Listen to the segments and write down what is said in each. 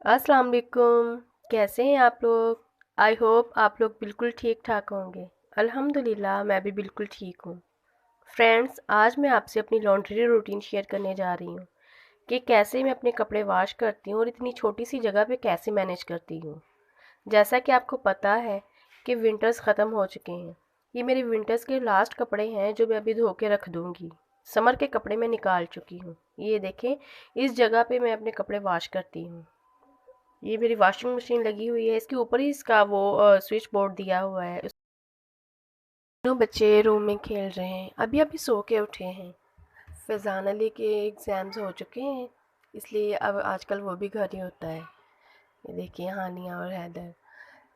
अस्सलाम वालेकुम। कैसे हैं आप लोग? आई होप आप लोग बिल्कुल ठीक ठाक होंगे। अल्हम्दुलिल्लाह मैं भी बिल्कुल ठीक हूँ। फ्रेंड्स, आज मैं आपसे अपनी लॉन्ड्री रूटीन शेयर करने जा रही हूँ कि कैसे मैं अपने कपड़े वॉश करती हूँ और इतनी छोटी सी जगह पे कैसे मैनेज करती हूँ। जैसा कि आपको पता है कि विंटर्स ख़त्म हो चुके हैं। ये मेरे विंटर्स के लास्ट कपड़े हैं जो मैं अभी धो के रख दूँगी। समर के कपड़े मैं निकाल चुकी हूँ। ये देखें, इस जगह पे मैं अपने कपड़े वॉश करती हूँ। ये मेरी वॉशिंग मशीन लगी हुई है, इसके ऊपर ही इसका वो स्विच बोर्ड दिया हुआ है। दोनों बच्चे रूम में खेल रहे हैं, अभी अभी सो के उठे हैं। फैज़ान अली के एग्ज़ाम्स हो चुके हैं, इसलिए अब आजकल वो भी घर ही होता है। ये देखिए हानिया और हैदर,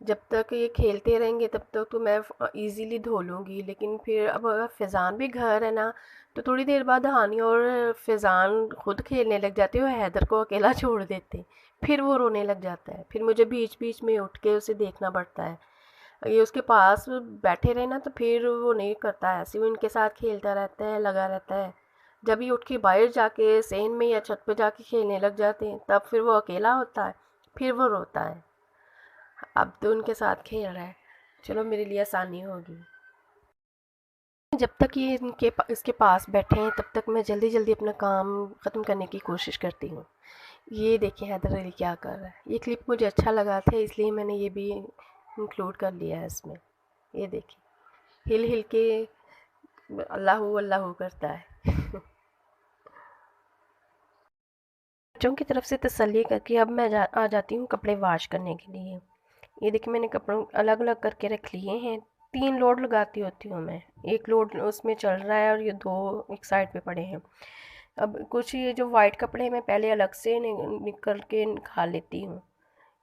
जब तक ये खेलते रहेंगे तब तक तो मैं इजीली धो लूँगी, लेकिन फिर अब अगर फैज़ान भी घर है ना, तो थोड़ी देर बाद हानिया और फैज़ान खुद खेलने लग जाते हैं और हैदर को अकेला छोड़ देते हैं। फिर वो रोने लग जाता है, फिर मुझे बीच बीच में उठ के उसे देखना पड़ता है। ये उसके पास बैठे रहे ना तो फिर वो नहीं करता है, ऐसे वो इनके साथ खेलता रहता है, लगा रहता है। जब ये उठ के बाहर जाके सेन में या छत पे जाके खेलने लग जाते हैं तब फिर वो अकेला होता है, फिर वो रोता है। अब तो उनके साथ खेल रहा है, चलो मेरे लिए आसानी होगी। जब तक ये इसके पास बैठे हैं तब तक मैं जल्दी जल्दी अपना काम ख़त्म करने की कोशिश करती हूँ। ये देखिए हैदर अली क्या कर रहा है। ये क्लिप मुझे अच्छा लगा था इसलिए मैंने ये भी इंक्लूड कर लिया है इसमें। ये देखिए हिल हिल के अल्लाहू अल्लाहू करता है। बच्चों की तरफ से तसल्ली करके अब मैं आ जाती हूँ कपड़े वॉश करने के लिए। ये देखिए मैंने कपड़ों अलग अलग करके रख लिए हैं। 3 लोड लगाती होती हूँ मैं। एक लोड उसमें चल रहा है और ये 2 एक साइड पे पड़े हैं। अब कुछ ये जो वाइट कपड़े मैं पहले अलग से निकल के निकाल लेती हूँ।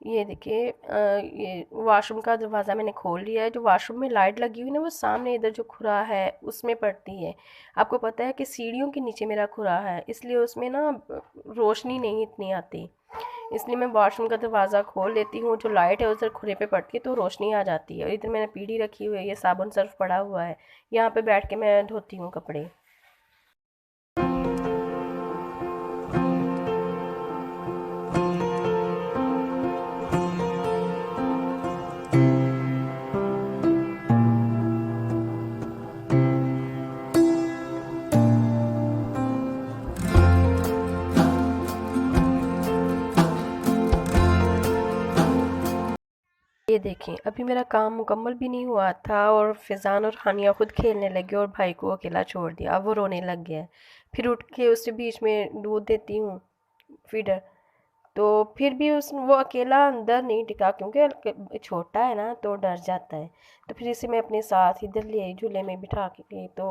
ये देखिए ये वॉशरूम का दरवाज़ा मैंने खोल लिया है। जो वॉशरूम में लाइट लगी हुई है ना, वो सामने इधर जो खुरा है उसमें पड़ती है। आपको पता है कि सीढ़ियों के नीचे मेरा खुरा है, इसलिए उसमें ना रोशनी नहीं इतनी आती। इसलिए मैं वॉशरूम का दरवाज़ा खोल लेती हूँ, जो लाइट है उधर खुरे पे पड़ती है तो रोशनी आ जाती है। और इधर मैंने पीढ़ी रखी हुई है, ये साबुन सर्फ पड़ा हुआ है, यहाँ पे बैठ के मैं धोती हूँ कपड़े। ये देखें अभी मेरा काम मुकम्मल भी नहीं हुआ था और फैज़ान और हानिया खुद खेलने लगे और भाई को अकेला छोड़ दिया। अब वो रोने लग गया है। फिर उठ के उसके बीच में दूध देती हूँ, फीडर। तो फिर भी उस वो अकेला अंदर नहीं टिका क्योंकि छोटा है ना तो डर जाता है। तो फिर इसे मैं अपने साथ इधर ले आई झूले में बिठा के। तो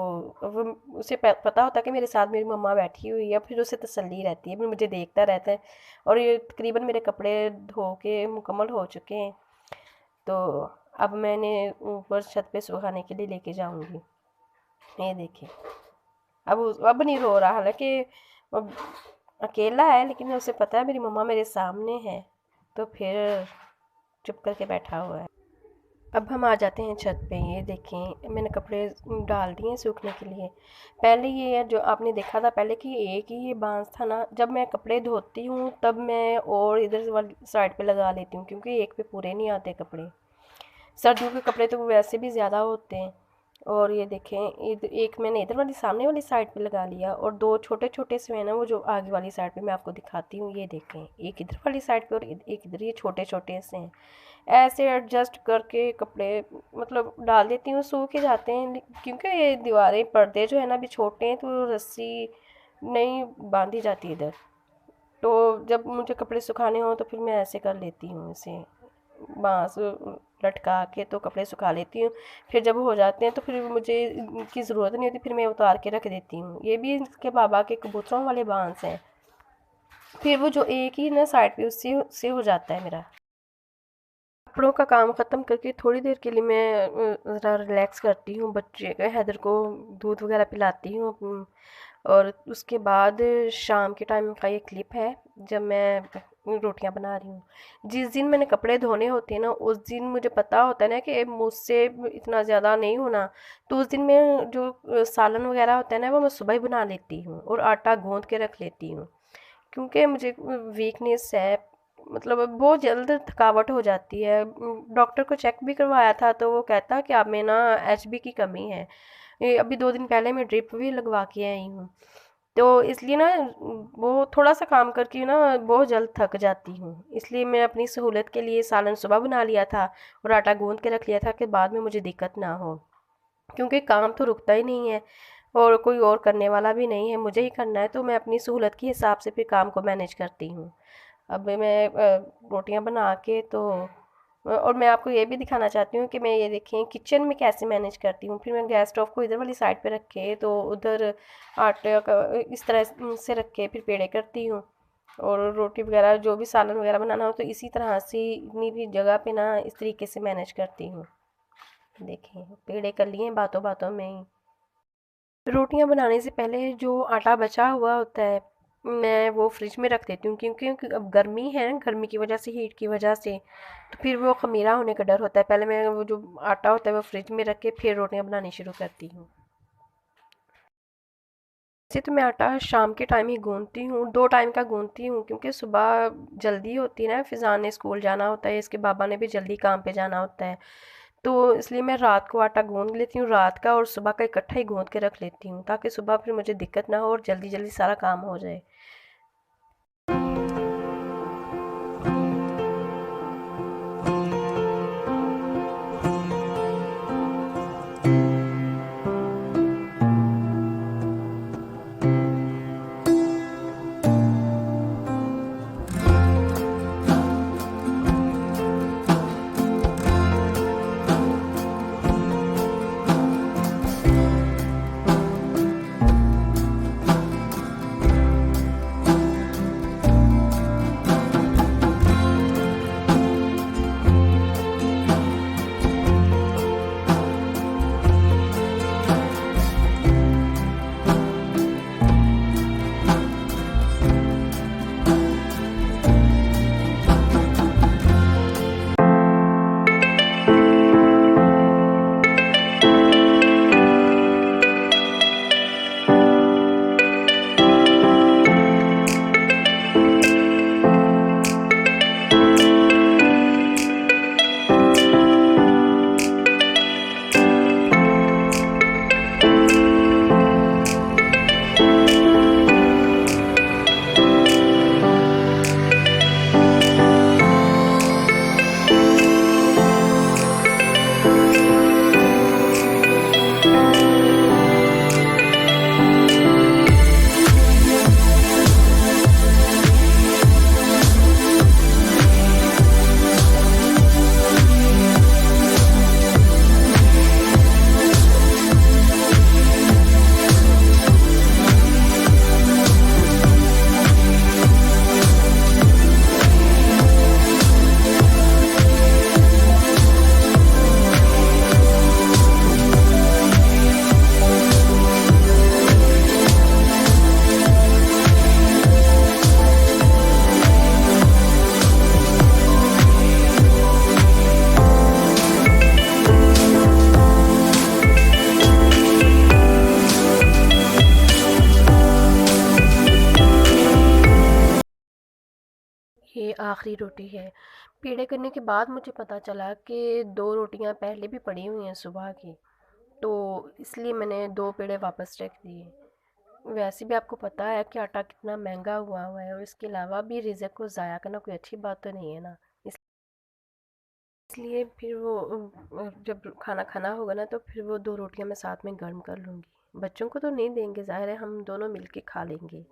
वो उसे पता होता है कि मेरे साथ मेरी मम्मा बैठी हुई है, फिर उसे तसल्ली रहती है, फिर मुझे देखता रहता है। और ये तकरीबन मेरे कपड़े धो के मुकम्मल हो चुके हैं। तो अब मैंने ऊपर छत पे सुखाने के लिए लेके जाऊंगी। ये देखिए अब नहीं रो रहा, हालांकि अब अकेला है लेकिन उसे पता है मेरी मम्मा मेरे सामने है, तो फिर चुप करके बैठा हुआ है। अब हम आ जाते हैं छत पे। ये देखें मैंने कपड़े डाल दिए हैं सूखने के लिए। पहले ये जो आपने देखा था पहले कि एक ही ये बांस था ना, जब मैं कपड़े धोती हूँ तब मैं और इधर वाली साइड पे लगा लेती हूँ क्योंकि एक पे पूरे नहीं आते कपड़े। सर्दियों के कपड़े तो वैसे भी ज़्यादा होते हैं। और ये देखें एक मैंने इधर वाली सामने वाली साइड पे लगा लिया और 2 छोटे छोटे से हैं ना वो जो आगे वाली साइड पे मैं आपको दिखाती हूँ। ये देखें एक इधर वाली साइड पे और एक इधर, ये छोटे छोटे से हैं। ऐसे एडजस्ट करके कपड़े मतलब डाल देती हूँ, सूख के जाते हैं। क्योंकि ये दीवारें पर्दे जो है ना अभी छोटे हैं तो रस्सी नहीं बांधी जाती इधर। तो जब मुझे कपड़े सुखाने हो तो फिर मैं ऐसे कर लेती हूँ, इसे बांस लटका के तो कपड़े सुखा लेती हूँ। फिर जब हो जाते हैं तो फिर मुझे इनकी ज़रूरत नहीं होती, फिर मैं उतार के रख देती हूँ। ये भी इसके बाबा के कबूतरों वाले बांस हैं। फिर वो जो एक ही ना साइड पे उससे हो जाता है मेरा। कपड़ों का काम ख़त्म करके थोड़ी देर के लिए मैं ज़रा रिलैक्स करती हूँ, बच्चे हैदर को दूध वगैरह पिलाती हूँ। और उसके बाद शाम के टाइम का ये क्लिप है जब मैं रोटियां बना रही हूँ। जिस दिन मैंने कपड़े धोने होते हैं ना उस दिन मुझे पता होता है ना कि मुझसे इतना ज़्यादा नहीं होना, तो उस दिन मैं जो सालन वगैरह होता है ना वो मैं सुबह ही बना लेती हूँ और आटा गूंद के रख लेती हूँ। क्योंकि मुझे वीकनेस है, मतलब बहुत जल्द थकावट हो जाती है। डॉक्टर को चेक भी करवाया था तो वो कहता कि आप में ना एचबी की कमी है। ये अभी 2 दिन पहले मैं ड्रिप भी लगवा के आई हूँ। तो इसलिए ना वो थोड़ा सा काम करके ना बहुत जल्द थक जाती हूँ, इसलिए मैं अपनी सहूलत के लिए सालन सुबह बना लिया था और आटा गूंद के रख लिया था कि बाद में मुझे दिक्कत ना हो, क्योंकि काम तो रुकता ही नहीं है और कोई और करने वाला भी नहीं है, मुझे ही करना है। तो मैं अपनी सहूलत के हिसाब से फिर काम को मैनेज करती हूँ। अब मैं रोटियां बना के तो और मैं आपको ये भी दिखाना चाहती हूँ कि मैं ये देखें किचन में कैसे मैनेज करती हूँ। फिर मैं गैस स्टोव को इधर वाली साइड पे रखे तो उधर आटे का इस तरह से रख के फिर पेड़े करती हूँ, और रोटी वगैरह जो भी सालन वगैरह बनाना हो तो इसी तरह से इतनी भी जगह पे ना इस तरीके से मैनेज करती हूँ। देखें पेड़े कर लिए बातों बातों में ही। रोटियां बनाने से पहले जो आटा बचा हुआ होता है मैं वो फ्रिज में रख देती हूँ, क्योंकि अब गर्मी है ना, गर्मी की वजह से हीट की वजह से तो फिर वो खमीरा होने का डर होता है। पहले मैं वो जो आटा होता है वो फ्रिज में रख के फिर रोटियां बनानी शुरू करती हूँ। वैसे तो मैं आटा शाम के टाइम ही गूंथती हूँ, 2 टाइम का गूंथती हूँ, क्योंकि सुबह जल्दी होती है ना, फिजान ने स्कूल जाना होता है, इसके बाबा ने भी जल्दी काम पे जाना होता है। तो इसलिए मैं रात को आटा गूंद लेती हूँ रात का, और सुबह का इकट्ठा ही गूंद के रख लेती हूँ ताकि सुबह फिर मुझे दिक्कत ना हो और जल्दी जल्दी सारा काम हो जाए। ये आखिरी रोटी है। पेड़े करने के बाद मुझे पता चला कि 2 रोटियां पहले भी पड़ी हुई हैं सुबह की, तो इसलिए मैंने 2 पेड़े वापस रख दिए। वैसे भी आपको पता है कि आटा कितना महंगा हुआ है, और इसके अलावा भी रिज़्क को ज़ाया करना कोई अच्छी बात तो नहीं है ना। इसलिए फिर वो जब खाना खाना होगा ना तो फिर वो 2 रोटियां मैं साथ में गर्म कर लूँगी। बच्चों को तो नहीं देंगे, ज़ाहिर है हम दोनों मिल के खा लेंगे।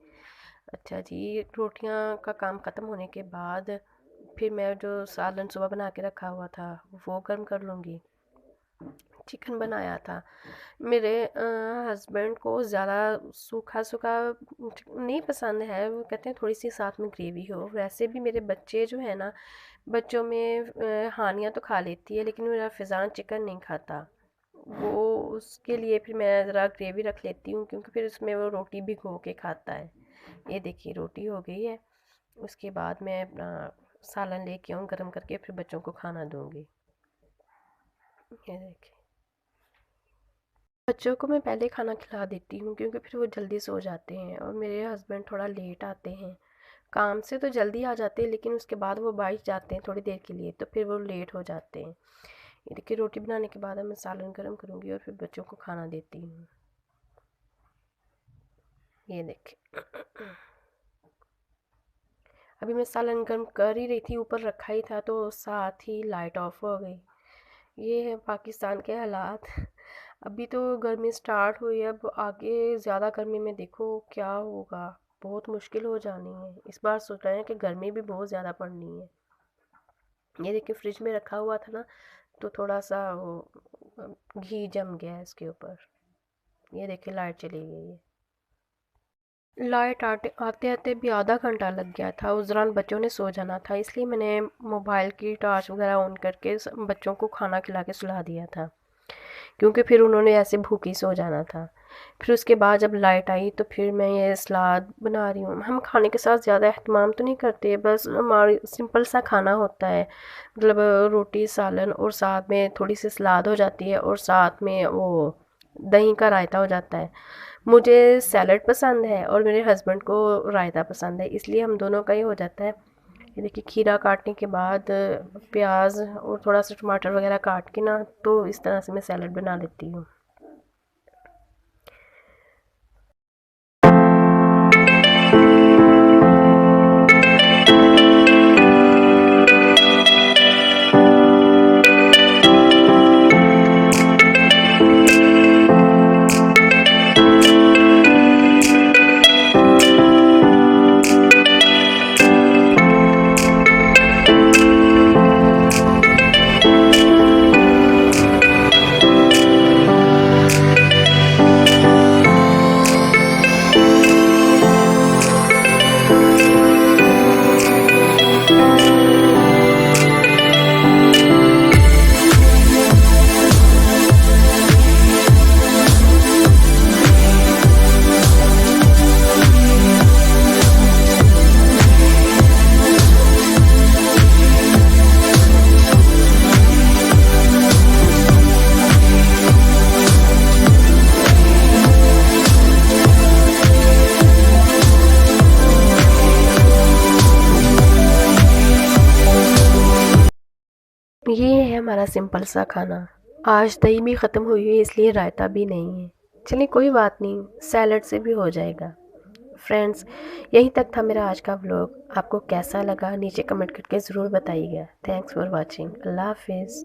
अच्छा जी, रोटियां का काम ख़त्म होने के बाद फिर मैं जो सालन सुबह बना के रखा हुआ था वो गर्म कर लूँगी। चिकन बनाया था। मेरे हस्बैंड को ज़्यादा सूखा सूखा नहीं पसंद है, वो कहते हैं थोड़ी सी साथ में ग्रेवी हो। वैसे भी मेरे बच्चे जो है ना, बच्चों में हानिया तो खा लेती है लेकिन मेरा फिजान चिकन नहीं खाता। वो उसके लिए फिर मैं ज़रा ग्रेवी रख लेती हूँ, क्योंकि फिर उसमें वो रोटी भिगो के खाता है। ये देखिए रोटी हो गई है। उसके बाद मैं अपना सालन लेके आऊँ गर्म करके, फिर बच्चों को खाना दूँगी। ये देखिए बच्चों को मैं पहले खाना खिला देती हूँ, क्योंकि फिर वो जल्दी सो जाते हैं और मेरे हस्बैंड थोड़ा लेट आते हैं। काम से तो जल्दी आ जाते हैं लेकिन उसके बाद वो बाहर जाते हैं थोड़ी देर के लिए, तो फिर वो लेट हो जाते हैं। ये देखिए रोटी बनाने के बाद अब मैं सालन गर्म करूँगी और फिर बच्चों को खाना देती हूँ। ये देखिए अभी मैं सालन गर्म कर ही रही थी, ऊपर रखा ही था तो साथ ही लाइट ऑफ हो गई। ये है पाकिस्तान के हालात। अभी तो गर्मी स्टार्ट हुई है, अब आगे ज़्यादा गर्मी में देखो क्या होगा, बहुत मुश्किल हो जानी है। इस बार सोच रहे हैं कि गर्मी भी बहुत ज़्यादा पड़नी है। ये देखिए फ्रिज में रखा हुआ था ना, तो थोड़ा सा वो घी जम गया है इसके ऊपर। ये देखिए लाइट चली गई है। लाइट आते आते आते भी आधा घंटा लग गया था। उस दौरान बच्चों ने सो जाना था, इसलिए मैंने मोबाइल की टॉर्च वगैरह ऑन करके बच्चों को खाना खिला के सुला दिया था, क्योंकि फिर उन्होंने ऐसे भूखी सो जाना था। फिर उसके बाद जब लाइट आई तो फिर मैं ये सलाद बना रही हूँ। हम खाने के साथ ज़्यादा अहतमाम तो नहीं करते, बस हमारी सिंपल सा खाना होता है, मतलब रोटी सालन और साथ में थोड़ी सी सलाद हो जाती है और साथ में वो दही का रायता हो जाता है। मुझे सैलड पसंद है और मेरे हस्बैंड को रायता पसंद है, इसलिए हम दोनों का ही हो जाता है। ये देखिए खीरा काटने के बाद प्याज और थोड़ा सा टमाटर वगैरह काट के ना, तो इस तरह से मैं सैलड बना लेती हूँ। ये है हमारा सिंपल सा खाना। आज दही भी ख़त्म हुई है इसलिए रायता भी नहीं है। चलिए कोई बात नहीं, सैलड से भी हो जाएगा। फ्रेंड्स, यहीं तक था मेरा आज का व्लॉग। आपको कैसा लगा नीचे कमेंट करके ज़रूर बताइएगा। Thanks for watching. अल्लाह हाफिज़।